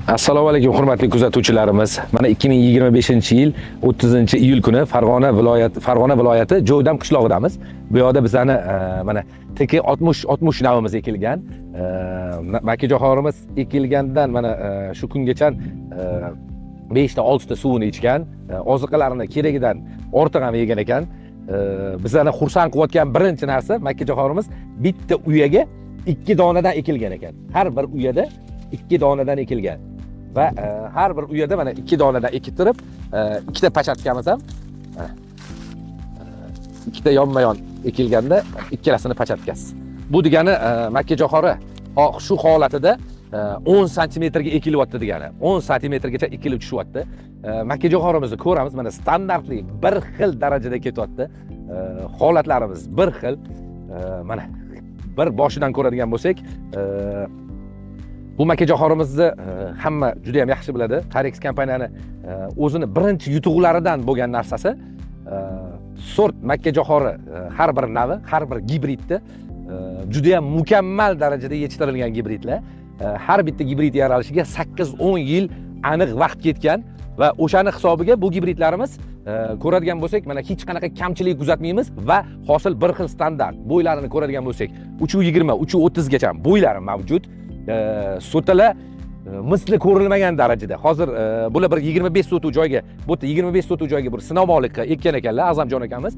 Assalomu alaykum hurmatli kuzatuvchilarimiz. Mana 2025-yil 30-iyul kuni Farg'ona viloyati Jo'ydam qishlog'idamiz. Bu yerda bizani mana TK60 navimiz ekilgan. Makkajo'xorimiz ekilgandan mana shu kungacha 5 ta 6 ta suvini ichgan, oziqalarini keragidan ortiq ham yegan ekan. Bizani xursand qilayotgan birinchi narsa makkajo'xorimiz bitta uyaga 2 donadan ekilgan ekan. Har bir uyada 2 donadan ekilgan. Va har bir uyada mana 2 donadan ekib turib, ikkita pachatkamiz ham ikkita yonma-yon ekilganda ikkalasini pachatkasi. Bu degani makkajo'xori shu holatida 10 santimetrga ekilyapti degani. 10 santimetrgacha ekilib tushyapti. Makkajo'xorimizni ko'ramiz, mana standartli bir xil darajada ketyapti. Holatlarimiz bir xil. Mana bir boshidan ko'radigan bo'lsak, bu makkajo'xorimizni hamma juda ham yaxshi biladi. Tarex kompaniyani o'zini birinchi yutuqlaridan bo'lgan narsasi sort makkajo'xori har bir navi, har bir gibridni juda ham mukammal darajada yetishtirilgan gibridlar. Har bitta gibrid yaralishiga 8-10 yil aniq vaqt ketgan va o'shani hisobiga bu gibridlarimiz ko'radigan bo'lsak, mana hech qanaqa kamchilik kuzatmaymiz va hosil bir xil standart. Bo'ylarini ko'radigan bo'lsak, 320, 330 gacha bo'ylari mavjud. So'talar misli ko'rilmagan darajada. Hozir bular bir 25 sotuv joyga, bu yerda 25 sotuv joyga bir sinovmoqlikqa ekkan ekanlar Azamjon akamiz.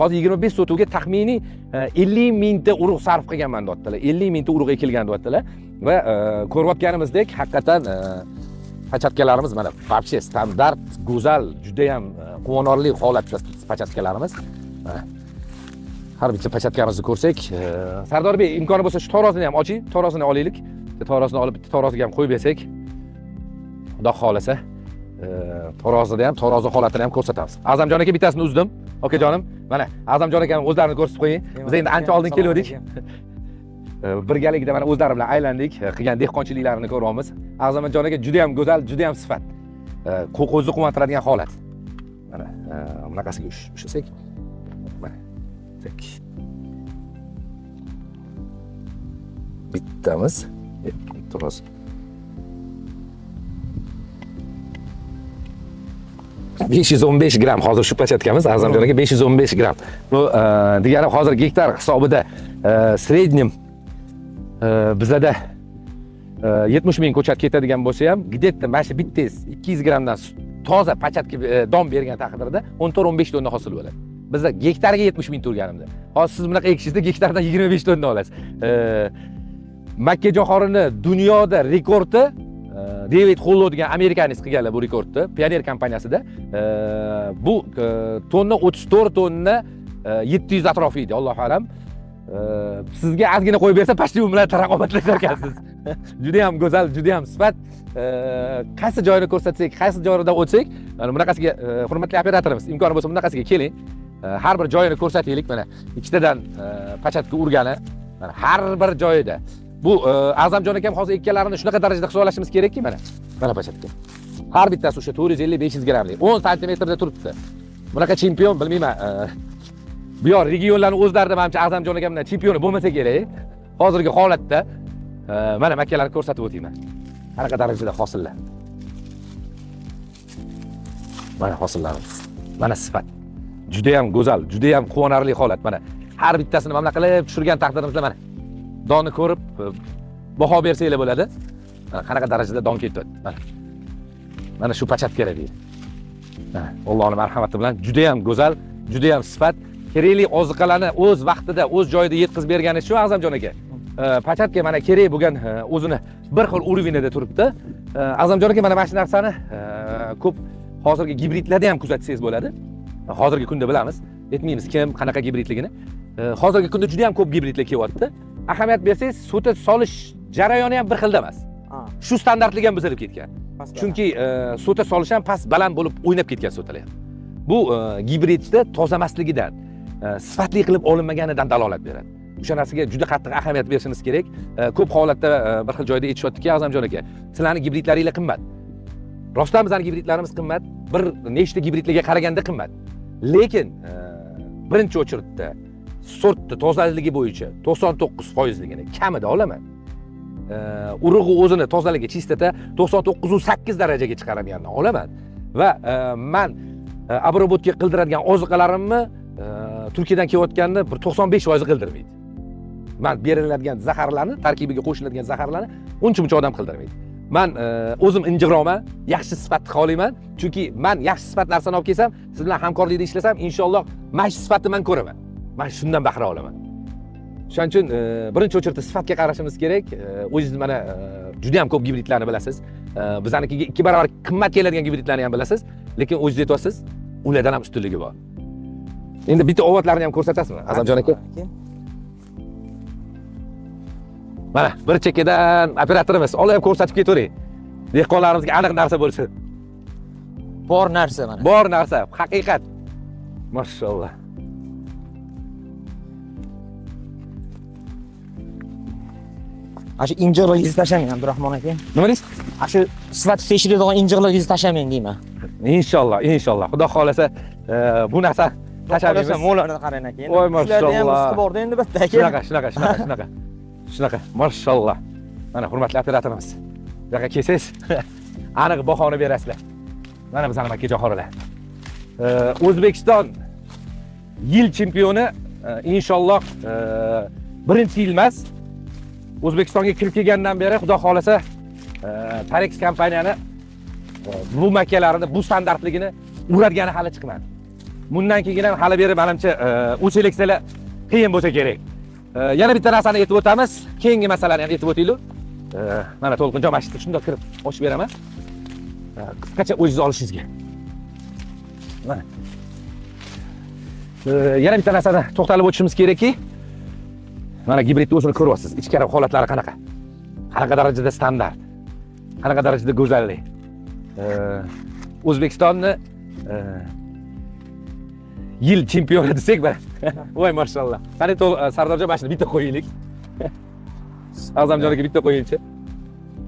Hozir 25 sotuvga taxminiy 50 mingta urug' sarf qilganman deyaptilar. 50 mingta urug' ekilgan deyaptilar va ko'rayotganimizdek haqiqatan pachatkalarimiz mana вообще standart, go'zal, juda ham quvonarli holatda pachatkalarimiz. Har bitta pachatkamizni ko'rsak, Sardorbek imkoni bo'lsa shu tarozini ham oching, tarozini olaylik. Tarozini olib bitta taroziga ham qo'yib bersak, xudo xolasa, tarozida ham, tarozi holatini ham ko'rsatamiz. Azamjon aka bittasini uzdim. Okajonim, mana Azamjon akani o'zlarini ko'rsatib qo'ying. Biz endi ancha oldin keldik. Birgalikda mana o'zlari bilan aylandik, qilgan dehqonchiliklarini ko'ryapmiz. Azamjon aka juda ham go'zal, juda ham sifat. Qo'zni quvontiradigan holat. Mana bunaqasiga ushlasak. Mana bittamiz to'g'ri 515 gram hozir shu pachatkamiz Azamjon aka 515 gram. Bu degani hozir gektar hisobida srednyim bizada 70 ming ko'chat ketadigan bo'lsa ham, где-то mana shu bittangiz 200 gramdan toza pachatga don bergan taqdirda 14-15 tonna hosil bo'ladi. Bizda gektarga 70 ming turganimda. Hozir siz bunaqa ekishingizda gektardan 25 tonna olasiz. Makkajo'xorini dunyoda rekordi David Hollow degan amerikanist qilganlar bu rekordni, Pioneer kompaniyasida. Bu tonna 34 tonna 700 atrofi edi, Allohu alam. Sizga ozgina qo'yib bersa, pashti u bilan raqobatlashar ekansiz. Juda ham go'zal, juda ham sifat. Qaysi joyini ko'rsatsak, qaysi joydan o'tsak, mana bunaqasiga hurmatli operatorimiz, imkoni bo'lsa bunaqasiga keling. Har bir joyini ko'rsataylik, mana ikkitadan pachatga urgani, mana har bir joyida. Bu Azamjon akam hozir ikkalarini shunaqa darajada hisoblashimiz kerakki, mana pachatka. Har bittasi o'sha 450-500 gramlik, 10 santimetrda turibdi. Bunaqa chempion bilmayman. Bu yer regionlarning o'zlarida menimcha Azamjon akamdan chempioni bo'lmasa kerak. Hozirgi holatda mana makkalarni ko'rsatib o'tayman. Qanaqa darajada hosillar. Mana hosillarimiz. Mana sifat. Juda ham go'zal, juda ham quvonarli holat. Mana har bittasini mana qilib tushirgan taqdirimizda mana donni ko'rib baho bersanglar bo'ladi. Mana qanaqa darajada don ketyapti. Mana shu pachatklar deydi. Allohning marhamati bilan juda ham go'zal, juda ham sifat, kerakli oziqalarni o'z vaqtida, o'z joyida yetkazib bergani shu Azamjon aka. Pachatka mana kerak bo'lgan o'zini bir xil urovnida turibdi. Azamjon aka mana shu narsani ko'p hozirgi gibridlarda ham kuzatsangiz bo'ladi. Hozirgi kunda bilamiz, aytmaymiz kim qanaqa gibridligini. Hozirgi kunda juda ham ko'p gibridlar kelyapti. Ahamiyat bersangiz, sota solish jarayoni ham bir xilda emas. Shu standartlik ham buzilib ketgan. Chunki sota solish ham past baland bo'lib o'ynab ketgan sotalar ham. Bu gibridda tozamasligidan, sifatli qilib olinmaganidan dalolat beradi. O'sha narsaga juda qattiq ahamiyat berishimiz kerak. Ko'p holatda bir xil joyda aytishyaptiki, Azamjon aka, sizlarning gibridlaringlar qimmat. Rostdan bizning gibridlarimiz qimmat, bir nechta gibridlarga qaraganda qimmat. Lekin birinchi o'chirtda sortni tozaligi bo'yicha 99%ligini kamida olaman. urug'i o'zini tozaligi chistata 99.8 darajaga chiqaradigandan olaman va men обработка qildiradigan oziqalarimni Turkiyadan kelayotganini bir 95% qildirmaydi. Men beriladigan zaharlarni, tarkibiga qo'shiladigan zaharlarni uncha-muncha odam qildirmaydi. Men o'zim injiqroman, yaxshi sifatni xohlayman, chunki men yaxshi sifat narsani olib kelsam, siz bilan hamkorlikda ishlasam, inshaalloh mana shu sifatni men ko'raman. Men shundan bahra olaman. Shuning uchun birinchi o'chirda sifatga qarashimiz kerak. O'zingiz mana juda ham ko'p gibridlarni bilasiz. Bizanikiga 2 barobar qimmat keladigan gibridlarni ham bilasiz, lekin o'zingiz aytyapsiz, ulardan ham ustunligi bor. Endi bitta ovotlarni ham ko'rsatasizmi, Azamjon aka? Mana bir chekkadan operatorimiz olib ko'rsatib ketavering. Dehqonlarimizga aniq narsa bo'lsin. Bor narsa mana. Bor narsa, haqiqat. Mashallah. Shu injiqligingizni tashlamang, Abdurahmon aka. Nima deysiz? Shu sifat tekshiradigan injiqligingizni tashlamang deyman. Inshaalloh, inshaalloh. Xudo xolasa bu narsa tashabbus. Mo'larni qarang aka. Voy mashallah. Shularda ham rizqi borda endi bitta aka. Shunaqa. Shunaqa. Mashallah. Mana hurmatli operatorimiz. Bu yoqqa kelsangiz, aniq bahoni berasizlar. Mana bizning Makkajo'xorilar. O'zbekiston yil chempioni inshaalloh birinchi yil emas. O'zbekistonga kirib kelgandan beri xudo xolasa Tarex kompaniyani bu makkalarni, bu standartligini uradigan hali chiqmadi. Bundan keyin ham hali beri menimcha u seleksiyalar qiyin bo'lsa kerak. Yana bitta narsani aytib o'tamiz. Keyingi masalani ham aytib o'taylik. Mana To'lqinjon masjidga shunday kirib ochib beraman. Qisqacha o'zingiz olishingizga. Mana. Yana bitta narsani to'xtalib o'tishimiz kerakki, mana gibridni o'zini ko'ryapsiz. Ichkari holatlari qanaqa? Qanaqa darajada standart? Qanaqa darajada go'zallik? O'zbekistonni yil chempioni desak mana. Voy mashallah. Qani Sardorjon mashina bitta qo'yaylik. Azamjonga bitta qo'yingchi.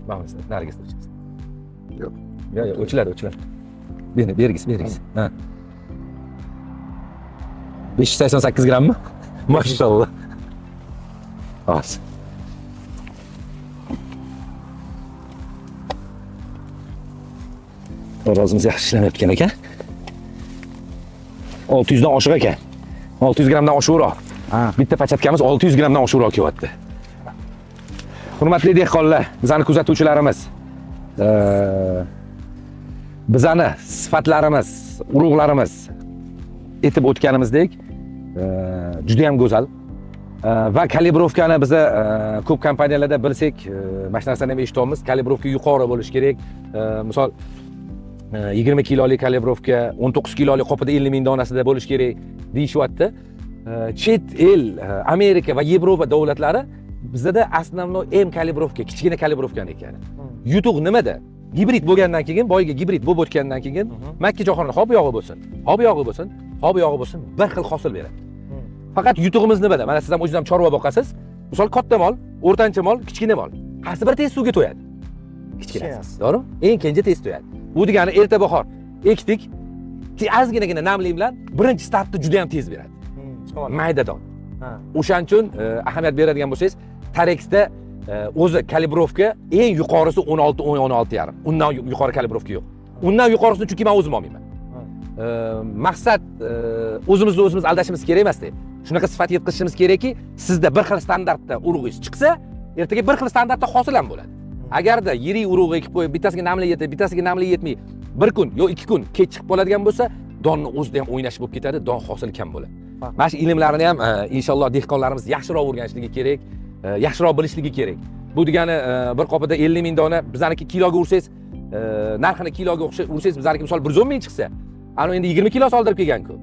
Mana nariga o'chirasiz. Yo'q. Yo'q, o'chiladi. Bergis. Ha. 588 grammmi? Mashallah. Az. Rozimiz yaxshi ishlanayotgan ekan. 600 dan oshiq ekan. 600 grammdan oshiqroq. Bitta pachatkamiz 600 grammdan oshiqroq kelyapti. Hurmatli dehqonlar, bizani kuzatuvchilarimiz, bizani sifatlarimiz, urug'larimiz aytib o'tganimizdek, juda ham go'zal. Va kalibrovkani biz ko'p kompaniyalarda bilsak, mana shu narsani ham eshityapmiz. Kalibrovka yuqori bo'lishi kerak. Misol 20 kilolik kalibrovka 19 kilolik qopida 50 ming donasida bo'lishi kerak deyishyapti. Chet el, Amerika va Yevropa davlatlari bizda основной M kalibrovka, kichkina kalibrovkani ekan. Yutuq nimada? Gibrid bo'lgandan keyin, boyiga gibrid bo'lib o'tgandan keyin Makkajo'xorni hop yog'i bo'lsin, bir xil hosil beradi. Faqat yutug'imiz nimada? Mana siz ham o'zingiz ham chorva boqasiz. Misol katta mol, o'rtancha mol, kichkina mol. Qaysi biri tez suvga to'yadi? Kichkinasi. To'g'rimi? Eng kenja tez to'yadi. Bu degani erta bahor ekdik, ozginagina namlik bilan birinchi startni juda ham tez beradi. Maydadon. O'shaning uchun ahamiyat beradigan bo'lsangiz, Tarexda o'zi kalibrovka eng yuqorisi 16-16,5. Undan yuqori kalibrovka yo'q. Undan yuqorisini chunki men o'zim olmayman. Maqsad o'zimizni aldashimiz kerak emas-da. Shunaqa sifat yetkazishimiz kerakki, sizda bir xil standartda urug'ingiz chiqsa, ertaga bir xil standartda hosil ham bo'ladi. Agarda yirik urug' ekib qo'yib, bittasiga namlik yetib, bittasiga namlik yetmay, bir kun yo 2 kun kech chiqib qoladigan bo'lsa, donni o'zida ham o'ynash bo'lib ketadi, don hosil kam bo'ladi. Mana shu ilmlarni ham inshaalloh dehqonlarimiz yaxshiroq o'rganishligi kerak, yaxshiroq bilishligi kerak. Bu degani bir qopida 50 ming dona, bizaniki kiloga ursangiz, narxini kiloga ursangiz, bizaniki misol 110 ming chiqsa, ana endi 20 kilo soldirib kelgan-ku.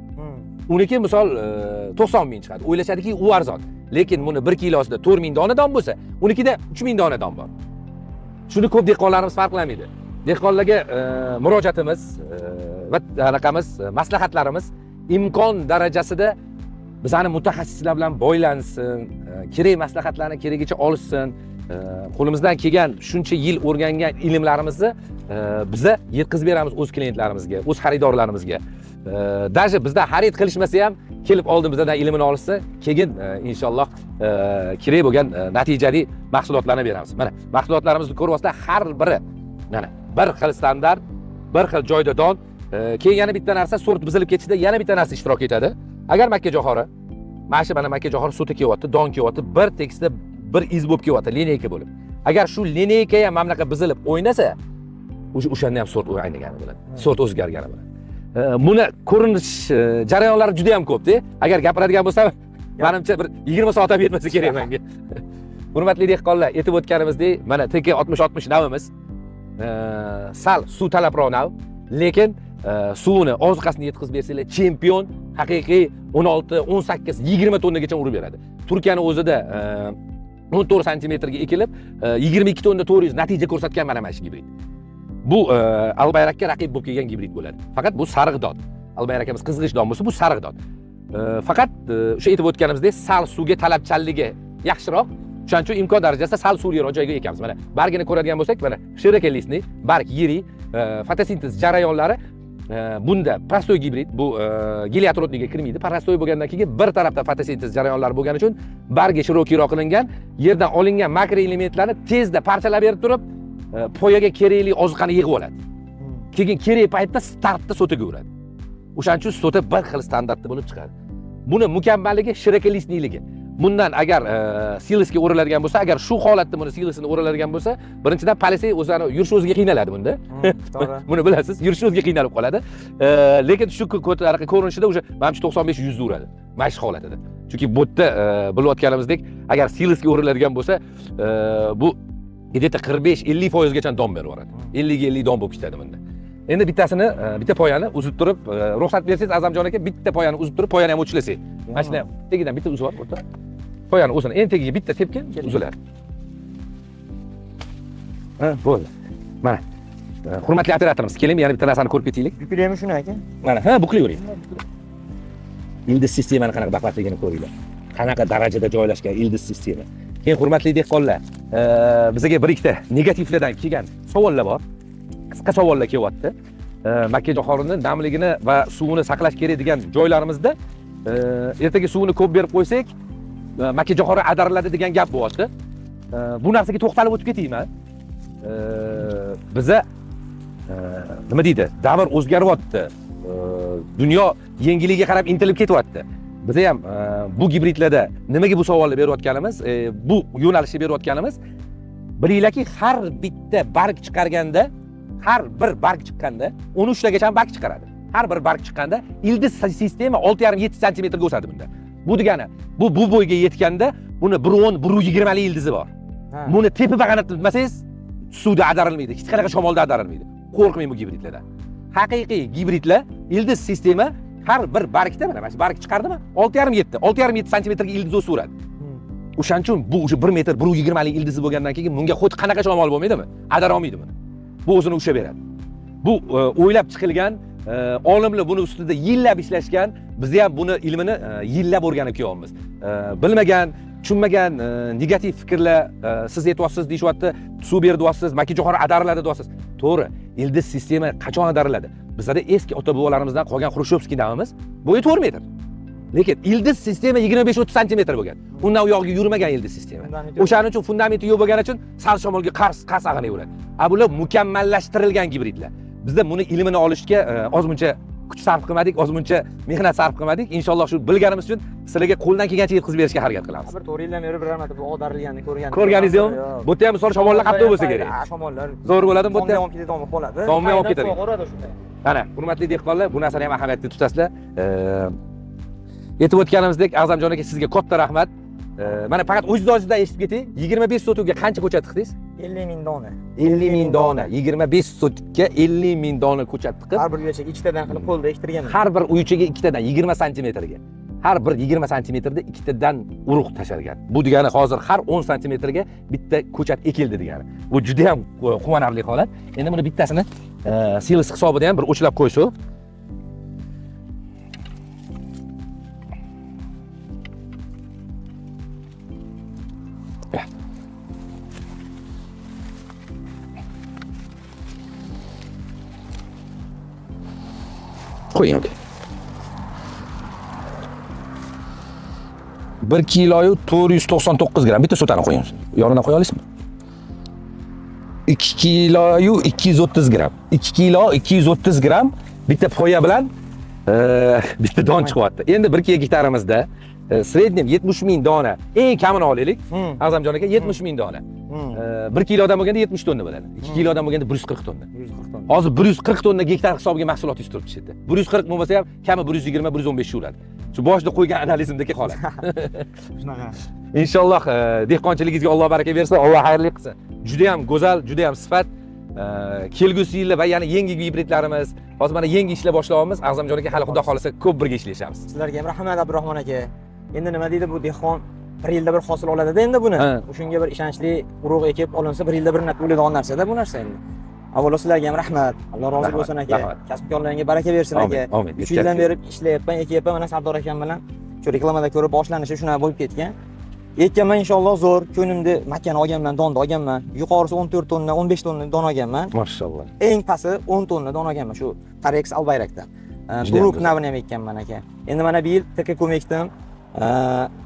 Uniki misol 90 ming chiqadi. O'ylashadiki, u arzon. Lekin buni 1 kilosida 4 ming dona don bo'lsa, unikida 3 ming dona don bor. Shuni ko'p dehqonlarimiz farqlamaydi. Dehqonlarga murojaatimiz va anaqamiz, maslahatlarimiz imkon darajasida bizani mutaxassislar bilan boylansin, kerak maslahatlarni keragicha olishsin. Qo'limizdan kelgan shuncha yil o'rgangan ilmlarimizni biza yetkazib beramiz o'z klientlarimizga, o'z xaridorlarimizga. Даже bizdan xarid qilishmasa ham kelib oldimizdan ilmini olishsa, keyin inshaalloh kerak bo'lgan natijali mahsulotlarni beramiz. Mana mahsulotlarimizni ko'ryapsizlar, har biri mana bir xil standart, bir xil joyda don, keyin yana bitta narsa sort buzilib ketishida yana bitta narsa ishtirok etadi. Agar makkajo'xori, mana makkajo'xori soti kelyapti, don kelyapti, bir tekisda bir iz bo'lib kelyapti, lineyka bo'lib. Agar shu lineyka ham mana bunaqa buzilib o'ynasa, o'shanda ham sort o'ynagani bo'ladi. Sort o'zgargani bo'ladi. Buni ko'rinish jarayonlari juda ham ko'p-da. Agar gapiradigan bo'lsam, menimcha bir 20 soat ham yetmasa kerak menga. Hurmatli dehqonlar, aytib o'tganimizdek, mana TK6060 navimiz sal suv talabroq nav, lekin suvni oziqasini yetkazib bersanglar, chempion, haqiqiy 16, 18, 20 tonnagacha urib beradi. Turkiyaning o'zida 14 santimetrga ekilib, 22 tonna 400 natija ko'rsatgan mana shu gibrid. Bu albayrakka raqib bo'lib kelgan gibrid bo'ladi. Faqat bu sariq don. Albayrakamiz qizg'ish don bo'lsa, bu sariq don. Faqat o'sha aytib o'tganimizdek, sal suvga talabchanligi yaxshiroq. Shuning uchun imkon darajasida sal suvliroq joyga ekamiz. Mana bargini ko'radigan bo'lsak, mana shirakelisni, barg yirik, fotosintez jarayonlari bunda prostoy gibrid, bu geliatrotniga kirmaydi. Prostoy bo'lgandan keyin bir tarafda fotosintez jarayonlari bo'lgani uchun bargi shirokiyroq qilingan, yerdan olingan makroelementlarni tezda parchalab berib turib, poyaga kerakli oziqani yig'ib oladi. Keyin kerak paytda startda sotiga uradi. O'shaning uchun soti bir xil standartda bo'lib chiqadi. Buni mukammalligi shirakelisniligi. Bundan agar silisga o'riladigan bo'lsa, agar shu holatda buni silisini o'riladigan bo'lsa, birinchidan politsey o'zini yurish o'ziga qiynaladi bunda. Buni bilasiz, yurish o'ziga qiynalib qoladi. Lekin shu ko'rinishida o'sha menimcha 95-100 uradi. Mana shu holatida. Chunki bu yerda bilayotganimizdek, agar silisga o'riladigan bo'lsa, bu где-то 45-50% gacha don berib yuboradi. 50 don bo'lib ketadi bunda. Endi bittasini, bitta poyani uzib turib, ruxsat bersangiz Azamjon aka, bitta poyani uzib turib, poyani ham o'chlasak. Mana shuni tagidan bitta uzib olib, poyani o'zini eng tagiga bitta tepgan uziladi. Bo'ldi. Mana. Hurmatli operatorimiz, keling, yana bitta narsani ko'rib ketaylik. Buklaymi shuni aka? Mana, buklayvering. Ildiz sistemani qanaqa baqvatligini ko'ringlar. Qanaqa darajada joylashgan ildiz sistema. Keyin hurmatli dehqonlar, bizga bir ikkita negativlardan kelgan savollar bor. Qisqa savollar kelyapti. Makkajo'xorining namligini va suvini saqlash kerak degan joylarimizda ertaga suvini ko'p berib qo'ysak, makkajo'xori adariladi degan gap bo'lyapti. Bu narsaga to'xtalib o'tib ketayman. Biza nima deydi? Davr o'zgaryapti. Dunyo yengilligiga qarab intilib ketyapti. Biz ham bu gibridlarda nimaga bu savolni berayotganimiz, bu yo'nalishni berayotganimiz, bilinglarki, har bitta barg chiqarganda, har bir barg chiqqanda 13 tagacha barg chiqaradi. Har bir barg chiqqanda ildiz sistema 6,5-7 santimetrga o'sadi bunda. Bu degani, bu bo'yga yetganda buni 110-120 lik ildizi bor. Buni tepib bag'anatib tutmasangiz, suvda adarilmaydi, hech qanaqa shamolda adarilmaydi. Qo'rqmang bu gibridlardan. Haqiqiy gibridlar ildiz sistema har bir bargda, mana shu barg chiqardimi? 6,5-7 santimetrga ildiz o'saveradi. O'shaning uchun bu o'sha 1 metr 120 lik ildizi bo'lgandan keyin bunga xuddi qanaqa shamol bo'lmaydimi? Adara olmaydi buni. Bu o'zini ushlab beradi. Bu o'ylab chiqilgan, olimlar buni ustida yillab ishlashgan, biz ham buni ilmini yillab o'rganib kelyapmiz. Bilmagan, tushunmagan negativ fikrlar siz aytyapsiz, deyapti, suv berdyapsiz, makkajo'xori adariladi deyapsiz. To'g'ri, ildiz sistema qachon adariladi? Bizda eski ota-bobolarimizdan qolgan Xrushchevskiy davimiz bo'yi 4 metr. Lekin ildiz sistema 25-30 santimetr bo'lgan. Undan u yoqqa yurmagan ildiz sistema. O'shaning uchun fundamenti yo'q bo'lgani uchun sal shamolga qarz ag'anaveradi. Bular mukammallashtirilgan gibridlar. Bizda buni ilmini olishga ozmuncha kuch sarf qilmadik, ozmuncha mehnat sarf qilmadik. Inshaalloh shu bilganimiz uchun sizlarga qo'ldan kelgancha yetkazib berishga harakat qilamiz. Bir 4 yildan beri biror marta bu odarilganini ko'rganingiz. Ko'rganingiz yo'qmi? Bu yerda ham misol shamollar qattiq bo'lsa kerak. Shamollar zo'r bo'ladimi bu yerda? Tomga olib ketadi, qoladi. Tomga olib ketadi. Mana, hurmatli dehqonlar, bu narsani ham ahamiyatli tutasizlar. Aytib o'tganimizdek, A'zamjon aka, sizga katta rahmat. Mana faqat o'zingizdan eshitib keting. 25 sotuga qancha ko'chat tiqdingiz? 50 ming dona. 50 ming dona. 25 sotukka 50 ming dona ko'chat tiqib, har bir uychaga ikkitadan qilib qo'lda ektirganman. Har bir uychaga ikkitadan 20 santimetrga. Har bir 20 santimetrda ikkitadan urug' tashalgan. Bu degani hozir har 10 santimetrga bitta ko'chat ekildi degani. Bu juda ham quvonarli holat. Endi buni bittasini silis hisobida ham bir o'chlab qo'ysak. Qo'ying aka. 1 kiloyu 499 gramm. Bitta sotani qo'ying. Yonidan qo'ya olasizmi? 2 kiloyu 230 gramm. 2 kilo 230 gramm bitta poya bilan bitta don chiqyapti. Endi 1 gektarimizda sredniy 70 ming dona eng kamini olaylik. A'zamjon aka 70 ming dona. 1 kilodan bo'lganda 70 tonna bo'ladi. 2 kilodan bo'lganda 140 tonna. 140 tonna. Hozir 140 tonna gektar hisobiga mahsulotingiz turibdi shu yerda. 140 bo'lmasa ham kami 120, 115 shu bo'ladi. Shu boshida qo'ygan analizimdagi holat. Shunaqa. Inshaalloh dehqonchiligingizga Alloh baraka bersin, Alloh xayrli qilsin. Juda ham go'zal, juda ham sifat. Kelgusi yillar va yana yangi gibridlarimiz, hozir mana yangi ishlar boshlayapmiz. A'zamjon aka hali xudo xolisa ko'p birga ishlayamiz. Sizlarga ham rahmat Abdurahmon aka. Endi nima deydi bu dehqon 1 yilda bir hosil oladi-da endi buni. Shunga bir ishonchli urug' ekib olinsa 1 yilda bir nat bo'ladigan narsa-da bu narsa endi. Avvalo sizlarga ham rahmat. Alloh rozi bo'lsin aka. Kasbkorlaringga baraka bersin aka. Amin. 3 yildan beri ishlayapman, ekyapman. Mana Sardor akam bilan shu reklamada ko'rib boshlanishi shunaqa bo'lib ketgan. Ekkanman inshaalloh zo'r. Ko'nimda makani olganman, donni olganman. Yuqorisi 14 tonna, 15 tonna don olganman. Mashallah. Eng pasti 10 tonna don olganman shu Tarex Albayrakdan. Buruk navini ham ekkanman aka. Endi mana bu yil TK kom ekdim.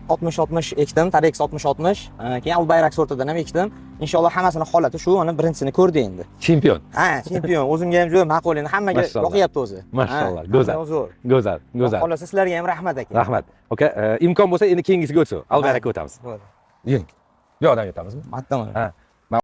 60-60 ekdim, Tarex 60-60. Keyin Albayrak sortidan ham ekdim. Inshaalloh hammasini holati shu, mana birinchisini ko'rdi endi. Chempion. Ha, chempion. O'zimga ham juda ma'qul endi, hammaga yoqyapti o'zi. Mashallah. Go'zal. Go'zal. Go'zal. Xohlasa sizlarga ham rahmat aka. Rahmat. Aka, imkon bo'lsa endi keyingisiga o'tsin. Albayrakka o'tamiz. Bo'ldi. Yeng. Bu yoqdan o'tamizmi? Mattamon. Ha.